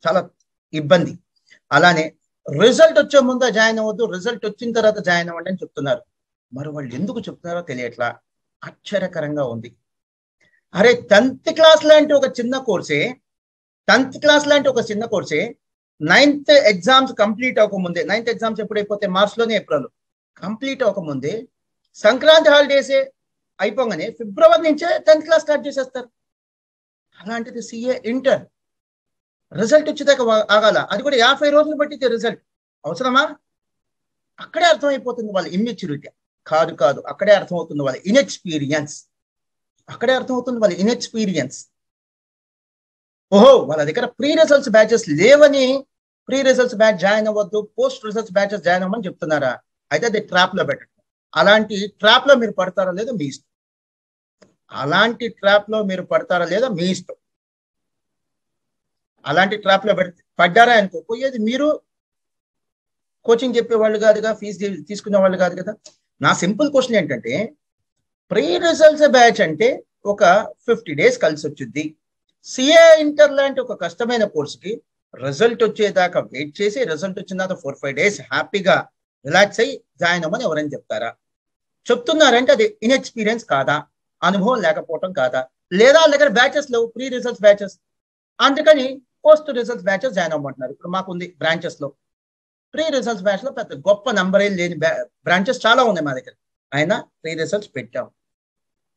చాలా ఇబ్బంది. అలానే రిజల్ట్ వచ్చే ముందు జాయిన్ అవ్వద్దు, రిజల్ట్ వచ్చిన తర్వాత జాయిన్ అవ్వండి అని చెప్తున్నారు. మరి వాళ్ళు ఎందుకు చెప్తున్నారో తెలియట్లా, ఆశ్చర్యకరంగా ఉంది. అరే 10th క్లాస్ లాంటి ఒక చిన్న కోర్సే 9th ఎగ్జామ్స్ కంప్లీట్ అవ్వకముందే, 9th ఎగ్జామ్స్ ఎప్పుడైపోతే మార్చ్లోనే ఏప్రిల్ కంప్లీట్ అవ్వకముందే, సంక్రాంతి హాలిడేసే అయిపోగానే ఫిబ్రవరి నుంచే 10th క్లాస్ స్టార్ట్ చేసేస్తారు. అలాంటిది సిఏ ఇంటర్ రిజల్ట్ వచ్చేదాకా ఆగాల, అది కూడా 50 రోజులు పట్టితే రిజల్ట్ అవసరమా? అక్కడే అర్థమైపోతుంది వాళ్ళ ఇమ్మెచ్యూరిటీ. కాదు, అక్కడే అర్థమవుతుంది వాళ్ళ ఇన్ఎక్స్పీరియన్స్. ఓహో, వాళ్ళ దగ్గర ప్రీ రిజల్ట్స్ బ్యాచెస్ లేవని ప్రీ రిజల్ట్స్ బ్యాచ్ జాయిన్ అవ్వద్దు, పోస్ట్ రిజల్ట్స్ బ్యాచెస్ జాయిన్ అవ్వమని చెప్తున్నారా? అయితే అది ట్రాప్ లో పెట్టండి. అలాంటి ట్రాప్ లో మీరు పడతారో లేదో మీ ఇష్టం. అలాంటి ట్రాప్ లో పడ్డారా అనుకో, పోయేది మీరు, కోచింగ్ చెప్పేవాళ్ళు కాదుగా, ఫీజు తీసుకునే వాళ్ళు కాదు కదా. నా సింపుల్ క్వశ్చన్ ఏంటంటే, ప్రీ రిజల్ట్స్ బ్యాచ్ అంటే ఒక 50 days కలిసి వచ్చింది. సిఏ ఇంటర్ లాంటి ఒక కష్టమైన కోర్సుకి రిజల్ట్ వచ్చేదాకా వెయిట్ చేసి, రిజల్ట్ వచ్చిన తర్వాత 4-5 days హ్యాపీగా రిలాక్స్ అయ్యి జాయిన్ అవ్వమని ఎవరైనా చెప్తారా? చెప్తున్నారంటే అది ఇన్ఎక్స్పీరియన్స్ కాదా, అనుభవం లేకపోవటం కాదా, లేదా వాళ్ళ దగ్గర బ్యాచెస్ లేవు, ప్రీ రిజల్ట్స్ బ్యాచెస్, అందుకని పోస్ట్ రిజల్ట్స్ బ్యాచెస్ జాయిన్ అవ్వమంటున్నారు. ఇప్పుడు మాకుంది బ్రాంచెస్ లో, ప్రీ రిజల్ట్స్ బ్యాచ్ లో పెద్ద గొప్ప నంబర్ ఏం లేని బ్రాంచెస్ చాలా ఉన్నాయి మా దగ్గర, అయినా ప్రీ రిజల్ట్స్ పెట్టాం.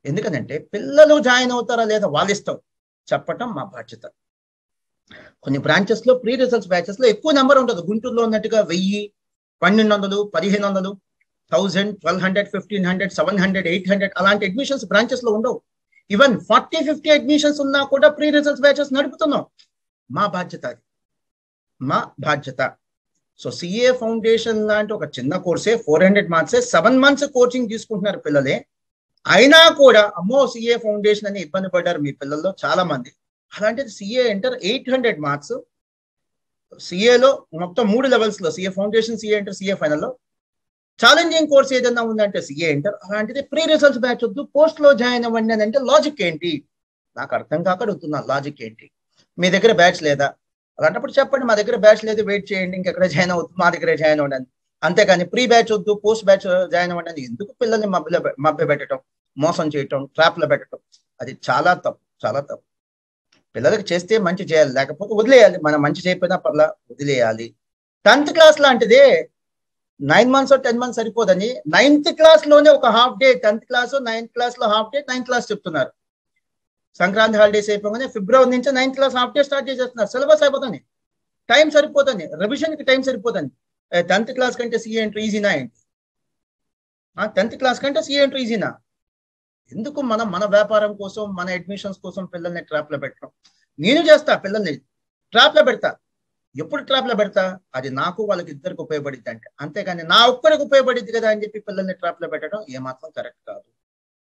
ఎందుకనంటే పిల్లలు జాయిన్ అవుతారా లేదా వాళ్ళ ఇష్టం, చెప్పటం మా బాధ్యత. కొన్ని బ్రాంచెస్ లో ప్రీ రిజల్ట్స్ బ్యాచెస్ లో ఎక్కువ నెంబర్ ఉంటుంది. గుంటూరులో ఉన్నట్టుగా 1000, 1200, 1500, 1000, 1200, 1500, 700, 800 అలాంటి అడ్మిషన్స్ బ్రాంచెస్ లో ఉండవు. ఈవెన్ 40-50 అడ్మిషన్స్ ఉన్నా కూడా ప్రీ రిజల్ట్స్ బ్యాచెస్ నడుపుతున్నాం. మా బాధ్యత. సో సిఏ ఫౌండేషన్ లాంటి ఒక చిన్న కోర్సే 400 మార్క్సే 7 months కోచింగ్ తీసుకుంటున్నారు పిల్లలే. అయినా కూడా అమ్మో సిఏ ఫౌండేషన్ అని ఇబ్బంది పడ్డారు మీ పిల్లల్లో చాలా మంది. అలాంటిది సిఏ ఇంటర్ 800 మార్క్స్, సిఏలో మొత్తం 3 levels లో, CA foundation, CA inter, CA ఫైనల్లో ఛాలెంజింగ్ కోర్స్ ఏదైనా ఉందంటే సిఏ ఇంటర్. అలాంటిది ప్రీ రిజల్ట్స్ బ్యాచ్ వద్దు, పోస్ట్ లో జాయిన్ అవ్వండి అని అంటే లాజిక్ ఏంటి? నాకు అర్థం కాక అడుగుతున్నా, లాజిక్ ఏంటి? మీ దగ్గర బ్యాచ్ లేదా? అలాంటప్పుడు చెప్పండి, మా దగ్గర బ్యాచ్ లేదు, వెయిట్ చేయండి, ఇంకెక్కడ జాయిన్ అవుతుంది, మా దగ్గరే జాయిన్ అవ్వండి. అంతేకాని ప్రీ బ్యాచ్ వద్దు, పోస్ట్ బ్యాచ్ జాయిన్ అవ్వండి ఎందుకు పిల్లల్ని మభ్య పెట్టడం, మోసం చేయటం, ట్రాప్ లో పెట్టడం, అది చాలా తప్పు. పిల్లలకి చేస్తే మంచి చేయాలి, లేకపోతే వదిలేయాలి. మనం మంచి చేయకపోయినా పర్లా, వదిలేయాలి. 10th క్లాస్ లాంటిదే 9 months 10 months సరిపోదని 9th క్లాస్ లోనే ఒక half day, 10th class 9th class లో హాఫ్ డే, 9th క్లాస్ చెప్తున్నారు. సంక్రాంతి హాలిడేస్ అయిపోగానే ఫిబ్రవరి నుంచి 9th class half day start చేసేస్తున్నారు. సిలబస్ అయిపోతుంది, టైం సరిపోతుంది, రివిజన్ కి టైం సరిపోతుంది. 10th క్లాస్ కంటే సిఏ ఇంటర్ ఈజీనా ఏంటి? 10th క్లాస్ కంటే సిఏ ఇంటర్ ఈజీనా? ఎందుకు మనం మన వ్యాపారం కోసం, మన అడ్మిషన్స్ కోసం పిల్లల్ని ట్రాప్ లో పెట్టడం? నేను చేస్తా, పిల్లల్ని ట్రాప్ లో పెడతా. ఎప్పుడు ట్రాప్ లో పెడతా? అది నాకు వాళ్ళకి ఇద్దరికి ఉపయోగపడిద్ది అంటే. అంతేగాని నా ఒక్కరికి ఉపయోగపడిద్ది కదా అని చెప్పి పిల్లల్ని ట్రాప్ లో పెట్టడం ఏమాత్రం కరెక్ట్ కాదు.